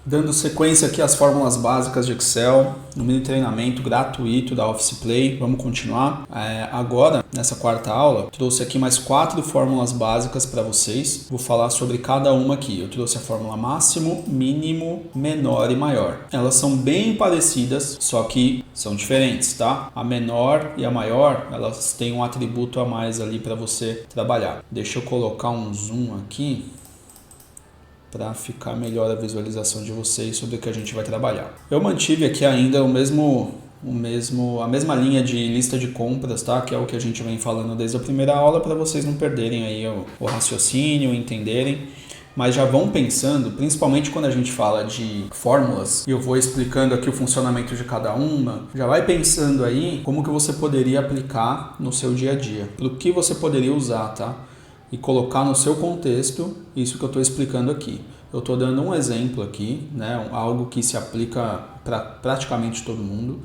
Dando sequência aqui às fórmulas básicas de Excel, no mini treinamento gratuito da Office Play. Vamos continuar. Agora, nessa quarta aula, trouxe aqui mais 4 fórmulas básicas para vocês. Vou falar sobre cada uma aqui. Eu trouxe a fórmula máximo, mínimo, menor e maior. Elas são bem parecidas, só que são diferentes, tá? A menor e a maior, elas têm um atributo a mais ali para você trabalhar. Deixa eu colocar um zoom aqui para ficar melhor a visualização de vocês sobre o que a gente vai trabalhar. Eu mantive aqui ainda a mesma linha de lista de compras, tá? Que é o que a gente vem falando desde a primeira aula, para vocês não perderem aí o raciocínio, entenderem. Mas já vão pensando, principalmente quando a gente fala de fórmulas, e eu vou explicando aqui o funcionamento de cada uma, já vai pensando aí como que você poderia aplicar no seu dia a dia, o que você poderia usar, tá? E colocar no seu contexto isso que eu estou explicando aqui. Eu estou dando um exemplo aqui, né, algo que se aplica para praticamente todo mundo.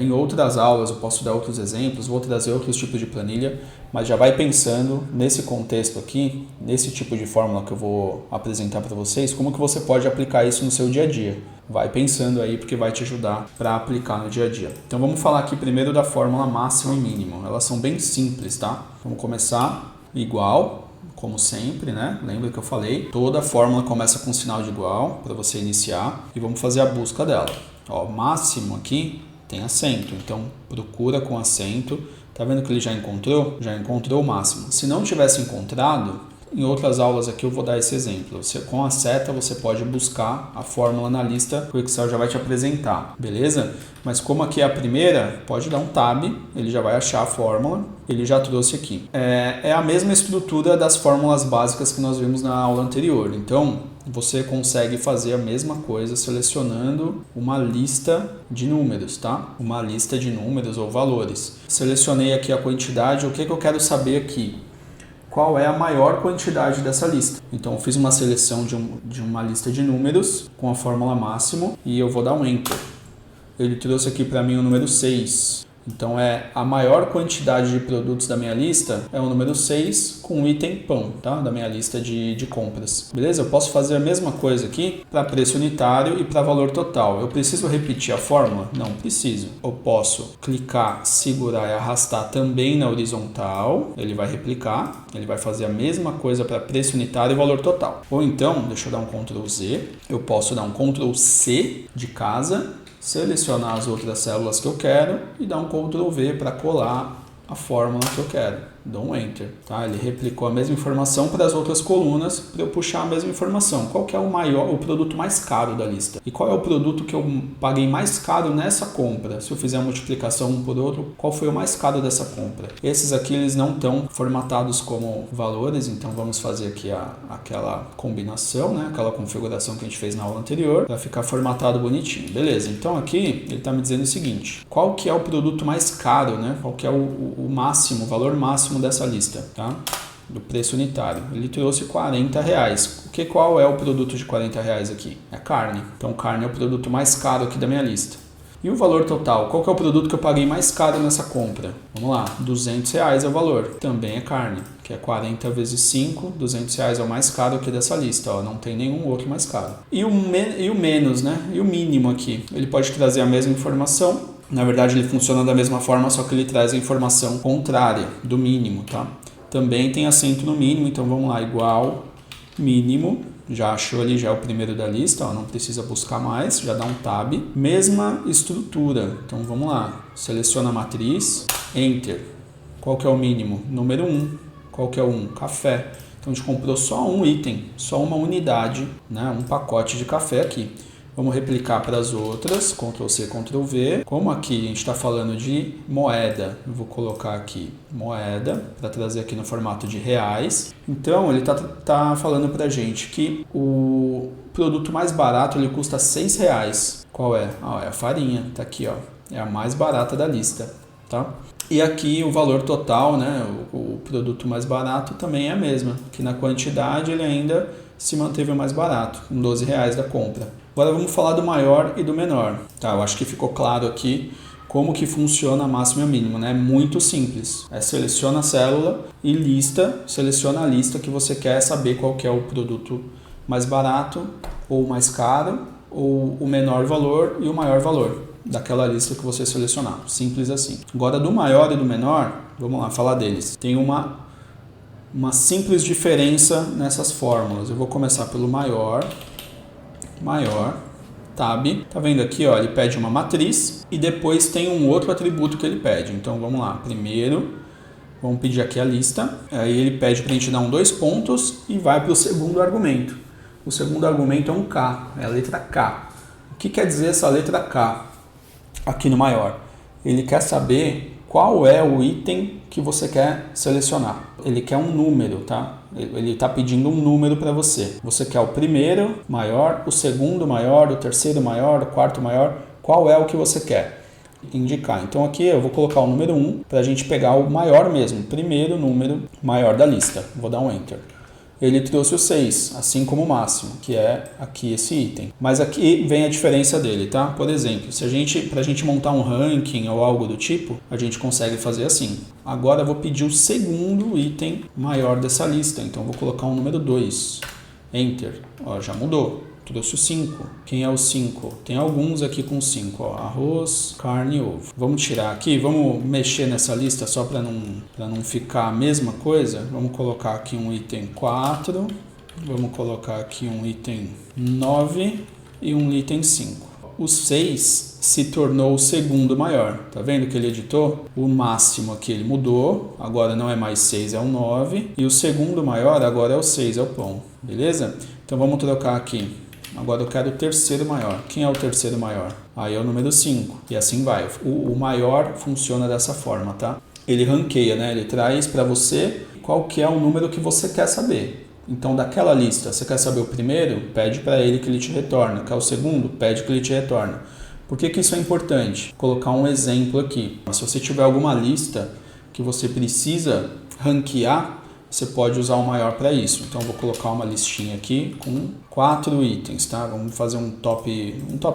Em outras aulas eu posso dar outros exemplos, vou trazer outros tipos de planilha, mas já vai pensando nesse contexto aqui, nesse tipo de fórmula que eu vou apresentar para vocês, como que você pode aplicar isso no seu dia a dia. Vai pensando aí, porque vai te ajudar para aplicar no dia a dia. Então vamos falar aqui primeiro da fórmula máximo e mínimo. Elas são bem simples, tá? Vamos começar igual, como sempre, né? Lembra que eu falei? Toda fórmula começa com um sinal de igual para você iniciar e vamos fazer a busca dela. Ó, máximo aqui tem acento, então procura com acento. Tá vendo que ele já encontrou? Já encontrou o máximo. Se não tivesse encontrado, em outras aulas aqui eu vou dar esse exemplo. Com a seta você pode buscar a fórmula na lista que o Excel já vai te apresentar, beleza? Mas como aqui é a primeira, pode dar um tab, ele já vai achar a fórmula, ele já trouxe aqui. É a mesma estrutura das fórmulas básicas que nós vimos na aula anterior. Então, você consegue fazer a mesma coisa selecionando uma lista de números, tá? Uma lista de números ou valores. Selecionei aqui a quantidade, o que eu quero saber aqui? Qual é a maior quantidade dessa lista. Então eu fiz uma seleção de uma lista de números com a fórmula máximo e eu vou dar um Enter. Ele trouxe aqui para mim o número 6. Então a maior quantidade de produtos da minha lista é o número 6 com o item pão, tá? Da minha lista de compras. Beleza? Eu posso fazer a mesma coisa aqui para preço unitário e para valor total. Eu preciso repetir a fórmula? Não preciso. Eu posso clicar, segurar e arrastar também na horizontal. Ele vai replicar. Ele vai fazer a mesma coisa para preço unitário e valor total. Ou então, deixa eu dar um Ctrl Z. Eu posso dar um Ctrl C de casa, selecionar as outras células que eu quero e dar um Ctrl V para colar a fórmula que eu quero. Dou um Enter. Tá? Ele replicou a mesma informação para as outras colunas para eu puxar a mesma informação. Qual que é o produto mais caro da lista? E qual é o produto que eu paguei mais caro nessa compra? Se eu fizer a multiplicação um por outro, qual foi o mais caro dessa compra? Esses aqui eles não estão formatados como valores, então vamos fazer aqui aquela combinação, né? Aquela configuração que a gente fez na aula anterior, para ficar formatado bonitinho. Beleza, então aqui ele está me dizendo o seguinte: qual que é o produto mais caro, né? Qual que é o máximo, o valor máximo dessa lista, tá? Do preço unitário. Ele trouxe R$40. Qual é o produto de R$40 aqui? É carne. Então carne é o produto mais caro aqui da minha lista. E o valor total? Qual que é o produto que eu paguei mais caro nessa compra? Vamos lá, R$200 é o valor. Também é carne, que é 40 vezes 5, R$200 é o mais caro aqui dessa lista, ó, não tem nenhum outro mais caro. E o menos, né? E o mínimo aqui? Ele pode trazer a mesma informação. Na verdade, ele funciona da mesma forma, só que ele traz a informação contrária do mínimo, tá? Também tem acento no mínimo, então vamos lá, igual, mínimo, já achou ali, já é o primeiro da lista, ó, não precisa buscar mais, já dá um tab. Mesma estrutura, então vamos lá, seleciona a matriz, Enter. Qual que é o mínimo? Número 1. Qual que é o 1? Café. Então a gente comprou só um item, só uma unidade, né? Um pacote de café aqui. Vamos replicar para as outras, Ctrl C, Ctrl V. Como aqui a gente está falando de moeda, eu vou colocar aqui moeda, para trazer aqui no formato de reais. Então ele tá falando para a gente que o produto mais barato ele custa R$6. Qual é? É a farinha, tá aqui, ó. É a mais barata da lista, tá? E aqui o valor total, né? O produto mais barato também é a mesma, que na quantidade ele ainda se manteve o mais barato, com R$12 da compra. Agora vamos falar do maior e do menor. Tá, eu acho que ficou claro aqui como que funciona a máxima e a mínima, né? Muito simples. Seleciona a célula e seleciona a lista que você quer saber qual que é o produto mais barato ou o mais caro, ou o menor valor e o maior valor daquela lista que você selecionar. Simples assim. Agora, do maior e do menor, vamos lá falar deles. Tem uma simples diferença nessas fórmulas. Eu vou começar pelo maior, tab. Tá vendo aqui, ó, ele pede uma matriz e depois tem um outro atributo que ele pede. Então, vamos lá. Primeiro, vamos pedir aqui a lista. Aí ele pede para a gente dar 2 pontos e vai para o segundo argumento. O segundo argumento é um K, é a letra K. O que quer dizer essa letra K aqui no maior? Ele quer saber qual é o item que você quer selecionar. Ele quer um número, tá? Ele está pedindo um número para você. Você quer o primeiro maior, o segundo maior, o terceiro maior, o quarto maior. Qual é o que você quer indicar? Então aqui eu vou colocar o número 1 para a gente pegar o maior mesmo, o primeiro número maior da lista. Vou dar um Enter. Ele trouxe o 6, assim como o máximo, que é aqui esse item. Mas aqui vem a diferença dele, tá? Por exemplo, para a gente montar um ranking ou algo do tipo, a gente consegue fazer assim. Agora eu vou pedir o segundo item maior dessa lista, então eu vou colocar o número 2. Enter. Ó, já mudou. Trouxe o 5. Quem é o 5? Tem alguns aqui com 5. Arroz, carne e ovo. Vamos tirar aqui, vamos mexer nessa lista só para não ficar a mesma coisa. Vamos colocar aqui um item 4. Vamos colocar aqui um item 9 e um item 5. O 6 se tornou o segundo maior. Tá vendo que ele editou? O máximo aqui ele mudou. Agora não é mais 6, é o 9. E o segundo maior agora é o 6, é o pão. Beleza? Então vamos trocar aqui. Agora eu quero o terceiro maior. Quem é o terceiro maior? Aí é o número 5. E assim vai. O maior funciona dessa forma, tá? Ele ranqueia, né? Ele traz para você qual que é o número que você quer saber. Então, daquela lista, você quer saber o primeiro? Pede para ele que ele te retorne. Quer o segundo? Pede que ele te retorne. Por que isso é importante? Vou colocar um exemplo aqui. Se você tiver alguma lista que você precisa ranquear, você pode usar o maior para isso. Então, eu vou colocar uma listinha aqui com 4 itens, tá? Vamos fazer um top 5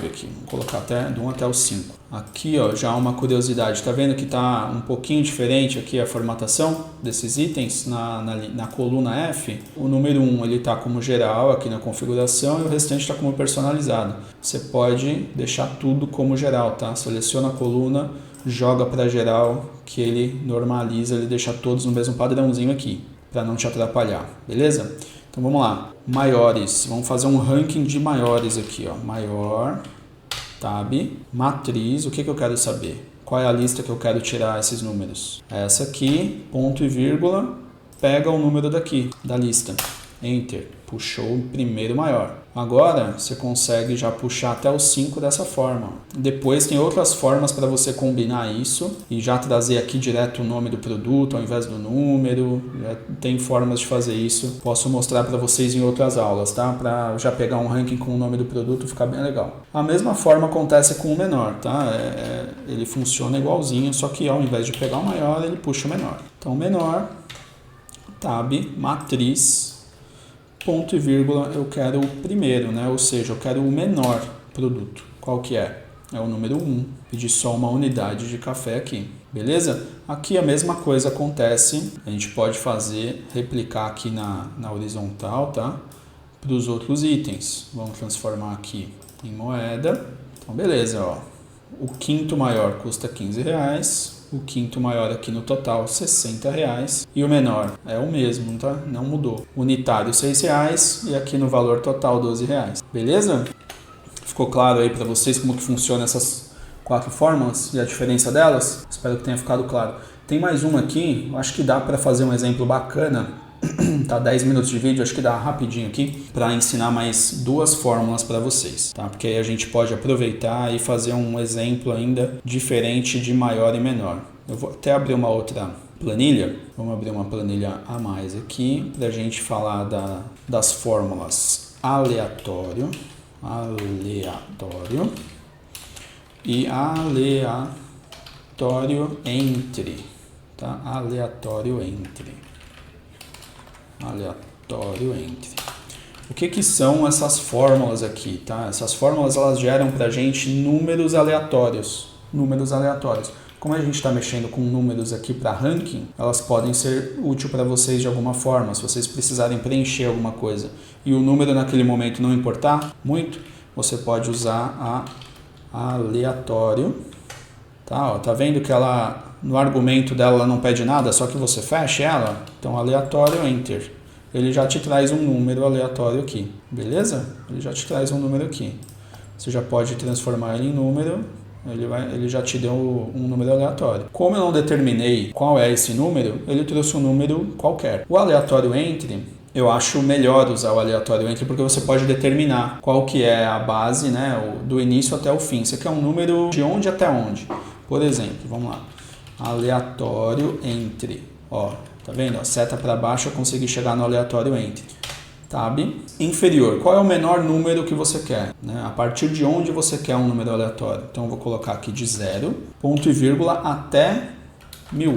aqui. Vamos colocar do 1 até o 5. Aqui, ó, já uma curiosidade. Tá vendo que tá um pouquinho diferente aqui a formatação desses itens na coluna F? O número 1 ele tá como geral aqui na configuração e o restante está como personalizado. Você pode deixar tudo como geral, tá? Seleciona a coluna, joga para geral, que ele normaliza, ele deixa todos no mesmo padrãozinho aqui, para não te atrapalhar, beleza? Então vamos lá, maiores, vamos fazer um ranking de maiores aqui, ó. Maior, tab, matriz, o que eu quero saber? Qual é a lista que eu quero tirar esses números? Essa aqui, ponto e vírgula, pega o número daqui, da lista, Enter, puxou o primeiro maior. Agora você consegue já puxar até o 5 dessa forma. Depois tem outras formas para você combinar isso e já trazer aqui direto o nome do produto ao invés do número. Já tem formas de fazer isso. Posso mostrar para vocês em outras aulas, tá? Para já pegar um ranking com o nome do produto ficar bem legal. A mesma forma acontece com o menor, tá? Ele funciona igualzinho, só que ao invés de pegar o maior, ele puxa o menor. Então menor, tab, matriz, ponto e vírgula, eu quero o primeiro, né? Ou seja, eu quero o menor produto. Qual que é? É o número 1. Pedi só uma unidade de café aqui. Beleza? Aqui a mesma coisa acontece. A gente pode replicar aqui na horizontal, tá? Para os outros itens. Vamos transformar aqui em moeda. Então, beleza, ó. O quinto maior custa R$15. O quinto maior aqui no total, R$60. E o menor é o mesmo, tá? Não mudou. Unitário, R$6. E aqui no valor total, R$12. Beleza? Ficou claro aí para vocês como que funciona essas 4 fórmulas e a diferença delas? Espero que tenha ficado claro. Tem mais uma aqui, acho que dá para fazer um exemplo bacana. Tá 10 minutos de vídeo, acho que dá rapidinho aqui para ensinar mais 2 fórmulas para vocês, tá? Porque aí a gente pode aproveitar e fazer um exemplo ainda diferente de maior e menor. Eu vou até abrir uma outra planilha, vamos abrir uma planilha a mais aqui para a gente falar das fórmulas aleatório e aleatório entre, tá? Aleatório entre. O que são essas fórmulas aqui, tá? Essas fórmulas elas geram pra gente números aleatórios. Como a gente está mexendo com números aqui para ranking, elas podem ser úteis para vocês de alguma forma. Se vocês precisarem preencher alguma coisa e o número naquele momento não importar muito, você pode usar a aleatório. Tá, ó, tá vendo que ela, no argumento dela, ela não pede nada, só que você fecha ela? Então, aleatório, enter. Ele já te traz um número aleatório aqui, beleza? Ele já te traz um número aqui. Você já pode transformar ele em número, ele já te deu um número aleatório. Como eu não determinei qual é esse número, ele trouxe um número qualquer. O aleatório entre, eu acho melhor usar o aleatório entre, porque você pode determinar qual que é a base, né, do início até o fim. Você quer um número de onde até onde. Por exemplo, vamos lá, aleatório entre, ó, tá vendo? A seta para baixo eu consegui chegar no aleatório entre. Tab inferior, qual é o menor número que você quer, né? A partir de onde você quer um número aleatório. Então eu vou colocar aqui de 0, ponto e vírgula até 1000.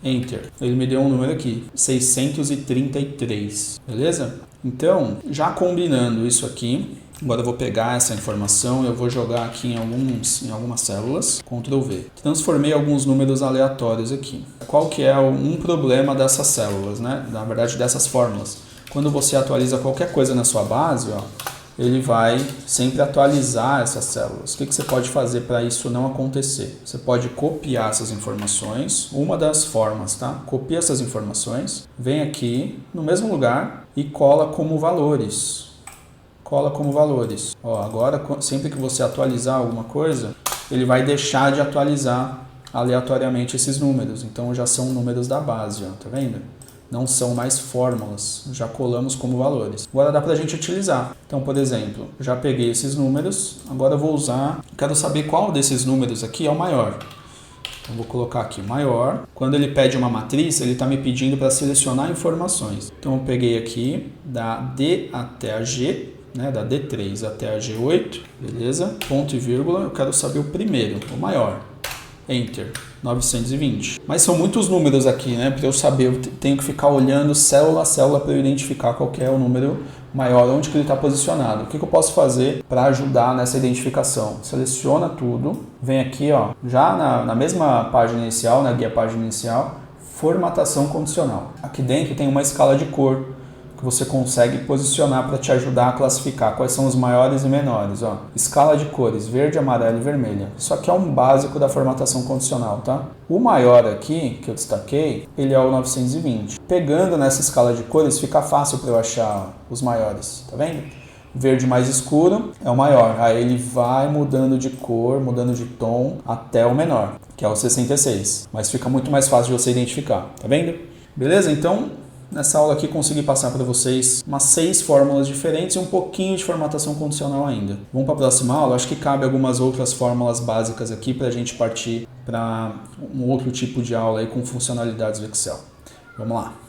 Enter. Ele me deu um número aqui, 633, beleza? Então, já combinando isso aqui, agora eu vou pegar essa informação e eu vou jogar aqui em algumas células, Ctrl V. Transformei alguns números aleatórios aqui. Qual que é um problema dessas células, né? Na verdade, dessas fórmulas. Quando você atualiza qualquer coisa na sua base, ó, ele vai sempre atualizar essas células. O que você pode fazer para isso não acontecer? Você pode copiar essas informações, uma das formas, tá? Copia essas informações, vem aqui no mesmo lugar e cola como valores. Cola como valores. Ó, agora, sempre que você atualizar alguma coisa, ele vai deixar de atualizar aleatoriamente esses números. Então já são números da base, ó, tá vendo? Não são mais fórmulas, já colamos como valores. Agora dá pra gente utilizar. Então, por exemplo, já peguei esses números, agora eu vou usar, quero saber qual desses números aqui é o maior. Então, vou colocar aqui maior. Quando ele pede uma matriz, ele está me pedindo para selecionar informações. Então, eu peguei aqui da D até a G, né, da D3 até a G8, beleza? Ponto e vírgula, eu quero saber o primeiro, o maior. Enter, 920. Mas são muitos números aqui, né? Para eu saber, eu tenho que ficar olhando célula a célula para eu identificar qual que é o número maior, onde que ele está posicionado. O que eu posso fazer para ajudar nessa identificação? Seleciona tudo, vem aqui, ó, já na mesma página inicial, na guia página inicial, formatação condicional. Aqui dentro tem uma escala de cor que você consegue posicionar para te ajudar a classificar quais são os maiores e menores. Ó. Escala de cores, verde, amarelo e vermelha. Isso aqui é um básico da formatação condicional, tá? O maior aqui, que eu destaquei, ele é o 920. Pegando nessa escala de cores, fica fácil para eu achar os maiores, tá vendo? Verde mais escuro é o maior, aí ele vai mudando de cor, mudando de tom até o menor, que é o 66. Mas fica muito mais fácil de você identificar, tá vendo? Beleza? Então, nessa aula aqui consegui passar para vocês umas 6 fórmulas diferentes e um pouquinho de formatação condicional ainda. Vamos para a próxima aula? Acho que cabe algumas outras fórmulas básicas aqui para a gente partir para um outro tipo de aula aí com funcionalidades do Excel. Vamos lá!